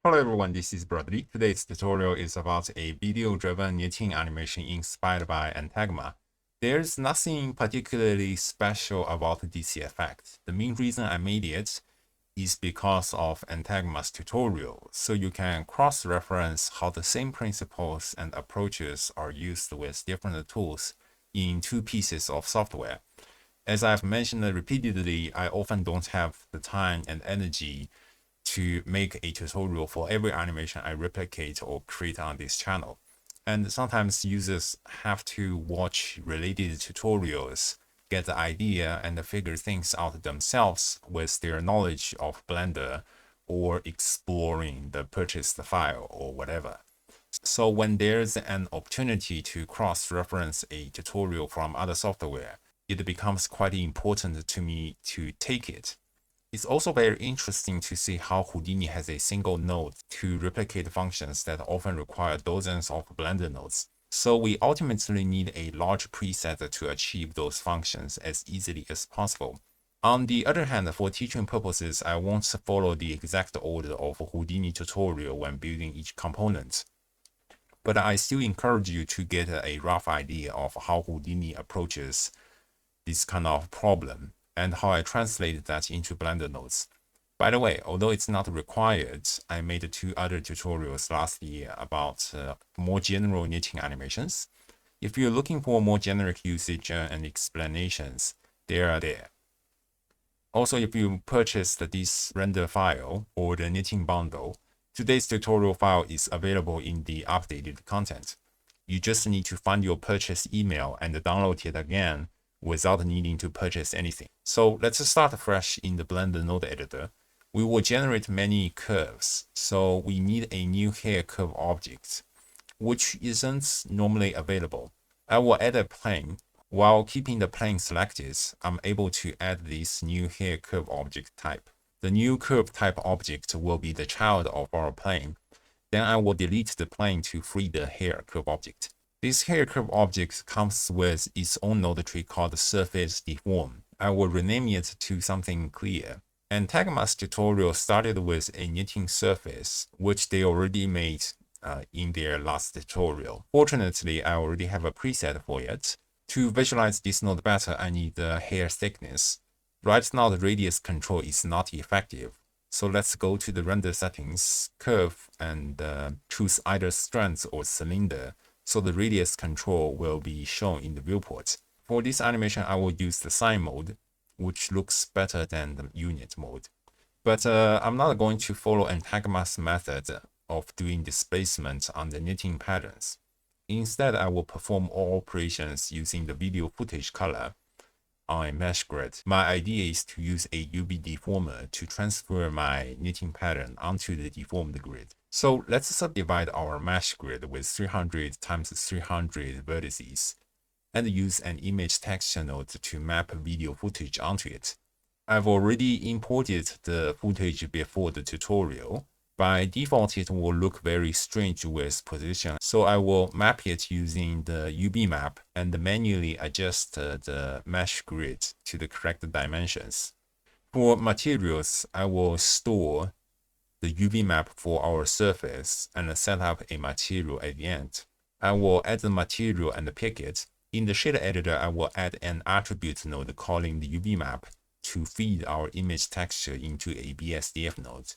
Hello everyone, this is Bradley. Today's tutorial is about a video-driven knitting animation inspired by Entagma. There's nothing particularly special about this effect. The main reason I made it is because of Entagma's tutorial, so you can cross-reference how the same principles and approaches are used with different tools in two pieces of software. As I've mentioned repeatedly, I often don't have the time and energy to make a tutorial for every animation I replicate or create on this channel. And sometimes users have to watch related tutorials, get the idea, and figure things out themselves with their knowledge of Blender or exploring the purchased file or whatever. So when there's an opportunity to cross-reference a tutorial from other software, it becomes quite important to me to take it. It's also very interesting to see how Houdini has a single node to replicate functions that often require dozens of Blender nodes. So we ultimately need a large preset to achieve those functions as easily as possible. On the other hand, for teaching purposes, I won't follow the exact order of a Houdini tutorial when building each component. But I still encourage you to get a rough idea of how Houdini approaches this kind of problem and how I translate that into Blender nodes. By the way, although it's not required, I made 2 other tutorials last year about more general knitting animations. If you're looking for more generic usage and explanations, they are there. Also, if you purchased this render file or the knitting bundle, today's tutorial file is available in the updated content. You just need to find your purchase email and download it again without needing to purchase anything. So let's start fresh in the Blender node editor. We will generate many curves, so we need a new hair curve object, which isn't normally available. I will add a plane. While keeping the plane selected, I'm able to add this new hair curve object type. The new curve type object will be the child of our plane. Then I will delete the plane to free the hair curve object. This hair curve object comes with its own node tree called surface deform. I will rename it to something clear. Entagma's tutorial started with a knitting surface, which they already made in their last tutorial. Fortunately, I already have a preset for it. To visualize this node better, I need the hair thickness. Right now, the radius control is not effective. So let's go to the render settings, curve, and choose either strands or cylinder. So the radius control will be shown in the viewport. For this animation, I will use the sine mode, which looks better than the unit mode. But I'm not going to follow Entagma's method of doing displacement on the knitting patterns. Instead, I will perform all operations using the video footage color on a mesh grid. My idea is to use a eevee deformer to transfer my knitting pattern onto the deformed grid. So let's subdivide our mesh grid with 300 times 300 vertices and use an image texture node to map video footage onto it. I've already imported the footage before the tutorial. By default, it will look very strange with position, so I will map it using the eevee map and manually adjust the mesh grid to the correct dimensions. For materials, I will store the eevee map for our surface and set up a material at the end. I will add the material and pick it. In the shader editor, I will add an attribute node calling the eevee map to feed our image texture into a BSDF node.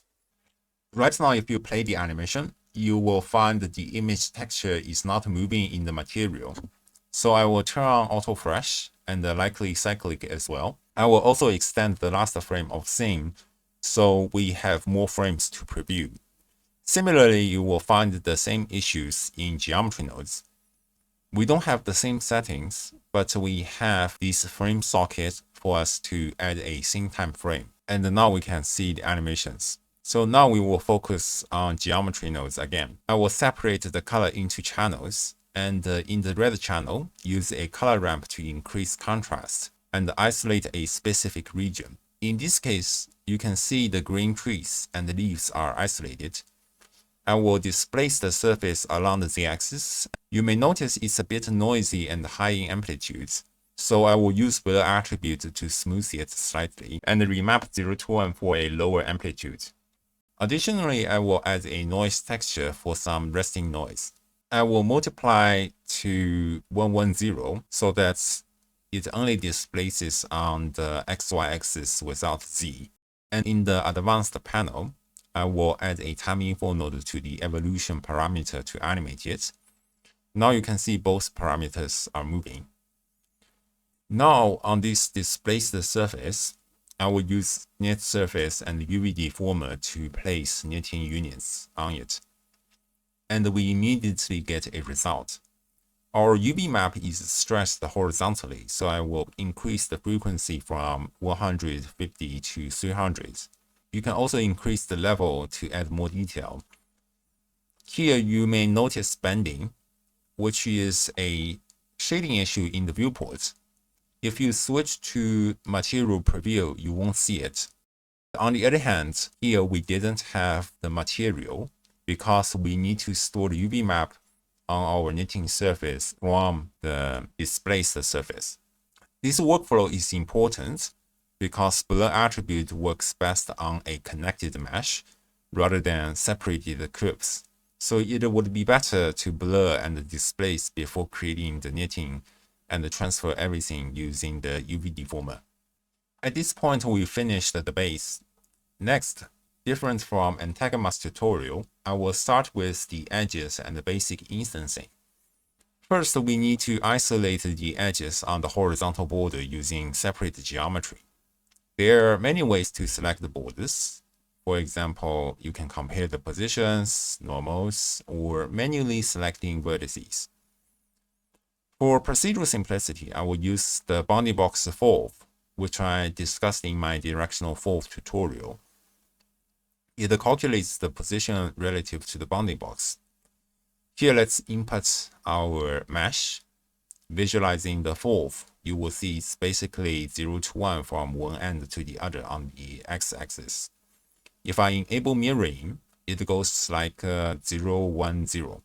Right now, if you play the animation, you will find that the image texture is not moving in the material. So I will turn on auto fresh and likely cyclic as well. I will also extend the last frame of scene so we have more frames to preview. Similarly, you will find the same issues in geometry nodes. We don't have the same settings, but we have this frame socket for us to add a scene time frame. And now we can see the animations. So now we will focus on geometry nodes again. I will separate the color into channels, and in the red channel, use a color ramp to increase contrast and isolate a specific region. In this case, you can see the green trees and the leaves are isolated. I will displace the surface along the z-axis. You may notice it's a bit noisy and high in amplitude. So I will use blur attribute to smooth it slightly and remap 0 to 1 for a lower amplitude. Additionally, I will add a noise texture for some resting noise. I will multiply to 110 so that it only displaces on the XY axis without Z. And in the advanced panel, I will add a time info node to the evolution parameter to animate it. Now you can see both parameters are moving. Now on this displaced surface, I will use net surface and UV deformer to place netting units on it. And we immediately get a result. Our UV map is stretched horizontally, so I will increase the frequency from 150 to 300. You can also increase the level to add more detail. Here you may notice bending, which is a shading issue in the viewport. If you switch to material preview, you won't see it. On the other hand, here we didn't have the material because we need to store the UV map on our netting surface from the displaced surface. This workflow is important because blur attribute works best on a connected mesh rather than separated curves. So it would be better to blur and displace before creating the netting and transfer everything using the UV deformer. At this point, we finished the base. Next, different from Antagma's tutorial, I will start with the edges and the basic instancing. First, we need to isolate the edges on the horizontal border using separate geometry. There are many ways to select the borders. For example, you can compare the positions, normals, or manually selecting vertices. For procedural simplicity, I will use the bounding box fold, which I discussed in my directional fold tutorial. It calculates the position relative to the bounding box. Here, let's input our mesh. Visualizing the fold, you will see it's basically 0 to 1 from one end to the other on the x-axis. If I enable mirroring, it goes like 0, 1, 0.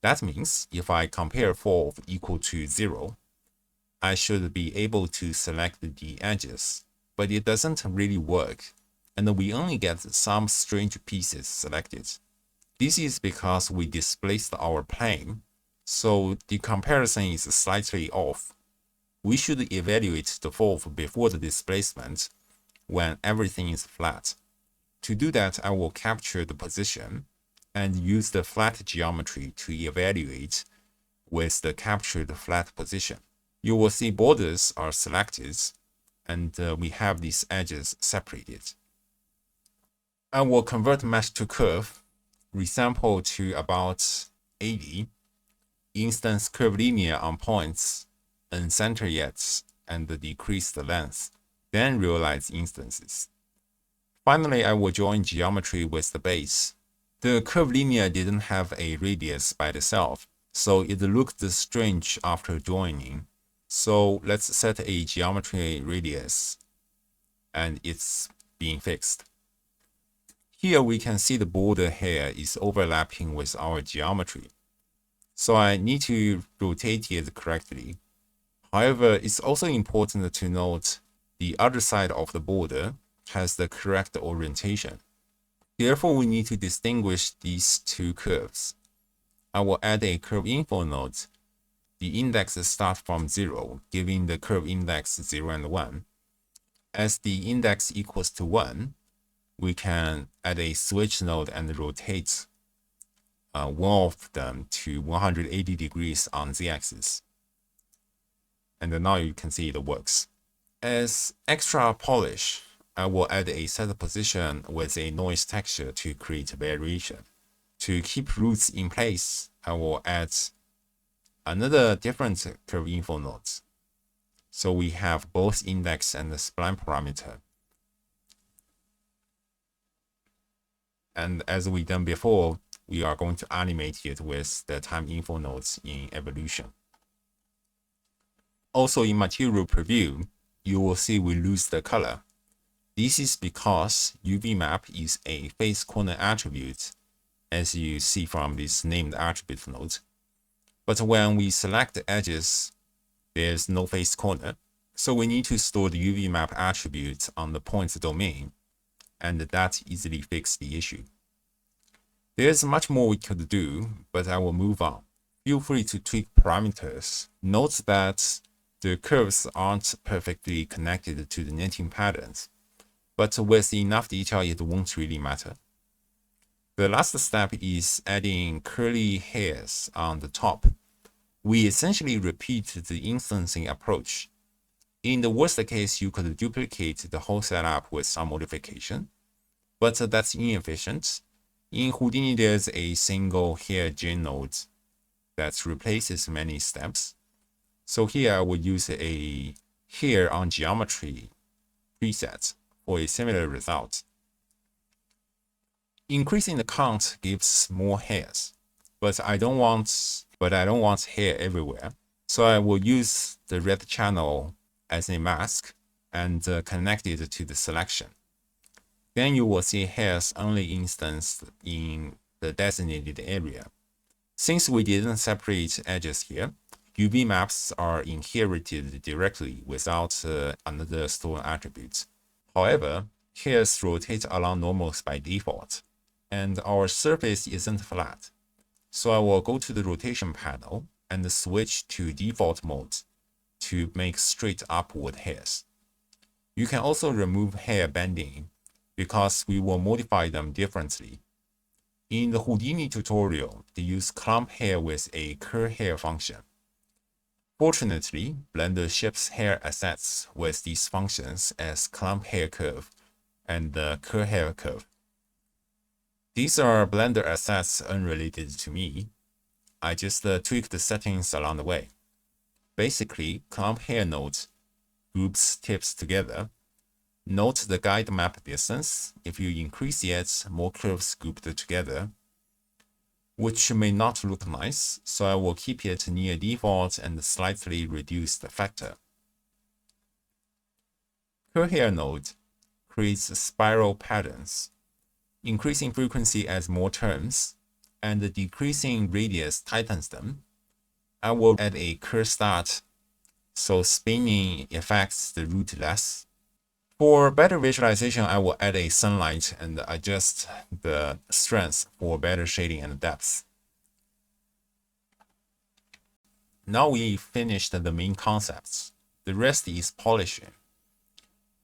That means if I compare fold equal to 0, I should be able to select the edges, but it doesn't really work, and we only get some strange pieces selected. This is because we displaced our plane, so the comparison is slightly off. We should evaluate the fold before the displacement when everything is flat. To do that, I will capture the position and use the flat geometry to evaluate with the captured flat position. You will see borders are selected, and we have these edges separated. I will convert mesh to curve, resample to about 80, instance curve linear on points, uncenter yet, and decrease the length, then realize instances. Finally, I will join geometry with the base. The curve linear didn't have a radius by itself, so it looked strange after joining. So let's set a geometry radius, and it's being fixed. Here we can see the border here is overlapping with our geometry. So I need to rotate it correctly. However, it's also important to note the other side of the border has the correct orientation. Therefore, we need to distinguish these two curves. I will add a curve info node. The indexes start from 0, giving the curve index 0 and 1. As the index equals to 1, we can add a switch node and rotate one of them to 180 degrees on the axis. And now you can see it works. As extra polish, I will add a set position with a noise texture to create variation. To keep roots in place, I will add another different curve info node. So we have both index and the spline parameter. And as we done before, we are going to animate it with the time info nodes in evolution. Also in material preview, you will see we lose the color. This is because UV map is a face corner attribute, as you see from this named attribute node. But when we select the edges, there's no face corner. So we need to store the UV map attribute on the points domain and that easily fixed the issue. There's much more we could do, but I will move on. Feel free to tweak parameters. Note that the curves aren't perfectly connected to the netting patterns, but with enough detail it won't really matter. The last step is adding curly hairs on the top. We essentially repeat the instancing approach. In the worst case, you could duplicate the whole setup with some modification, but that's inefficient. In Houdini, there's a single hair geonode that replaces many steps. So here I will use a hair on geometry preset for a similar result. Increasing the count gives more hairs, but I don't want hair everywhere. So I will use the red channel as a mask and connect it to the selection. Then you will see hairs only instanced in the designated area. Since we didn't separate edges here, UV maps are inherited directly without another stored attribute. However, hairs rotate along normals by default, and our surface isn't flat. So I will go to the rotation panel and switch to default mode to make straight upward hairs. You can also remove hair bending because we will modify them differently. In the Houdini tutorial, they use clump hair with a cur hair function. Fortunately, Blender ships hair assets with these functions as clump hair curve and the cur hair curve. These are Blender assets unrelated to me. I just tweaked the settings along the way. Basically, clump hair node groups tips together. Note the guide map distance. If you increase it, more curves grouped together, which may not look nice, so I will keep it near default and slightly reduce the factor. Cur hair node creates spiral patterns. Increasing frequency adds more terms, and decreasing radius tightens them. I will add a cur start, so spinning affects the root less. For better visualization, I will add a sunlight and adjust the strength for better shading and depth. Now we finished the main concepts. The rest is polishing.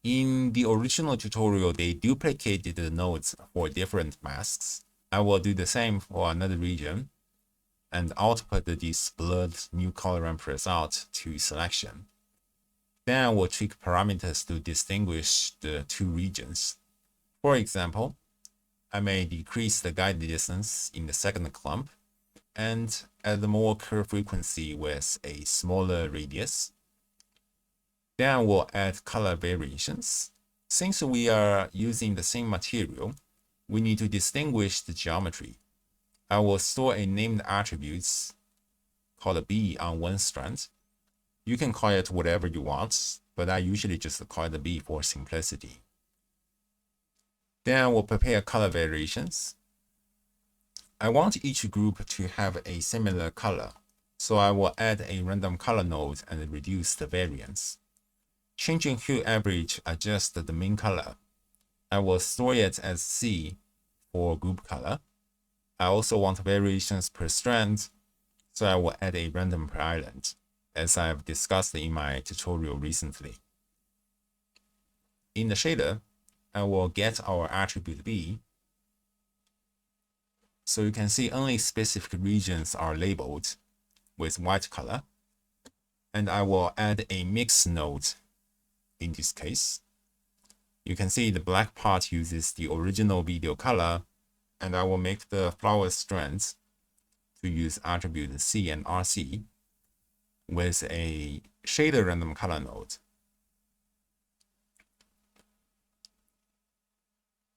In the original tutorial, they duplicated the nodes for different masks. I will do the same for another region and output this blurred new color ramp result to selection. Then I will tweak parameters to distinguish the two regions. For example, I may decrease the guide distance in the second clump and add more curve frequency with a smaller radius. Then I will add color variations. Since we are using the same material, we need to distinguish the geometry. I will store a named attribute called B on one strand. You can call it whatever you want, but I usually just call it B for simplicity. Then I will prepare color variations. I want each group to have a similar color, so I will add a random color node and reduce the variance. Changing hue average adjusts the main color. I will store it as C for group color. I also want variations per strand, so I will add a random per island, as I have discussed in my tutorial recently. In the shader, I will get our attribute B, so you can see only specific regions are labeled with white color, and I will add a mix node in this case. You can see the black part uses the original video color, and I will make the flower strands to use attribute C and RC with a shader random color node.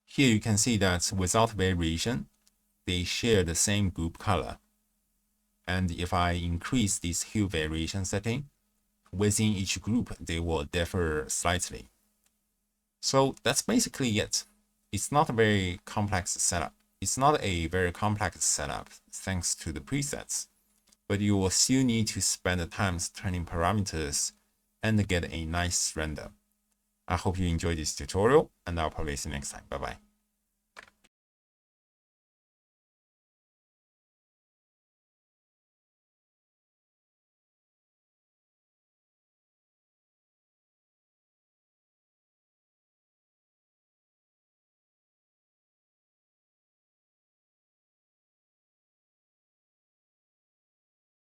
Here you can see that without variation, they share the same group color. And if I increase this hue variation setting, within each group, they will differ slightly. So that's basically it. It's not a very complex setup. It's not a very complex setup thanks to the presets, but you will still need to spend the time turning parameters and get a nice render. I hope you enjoyed this tutorial, and I'll probably see you next time. Bye bye.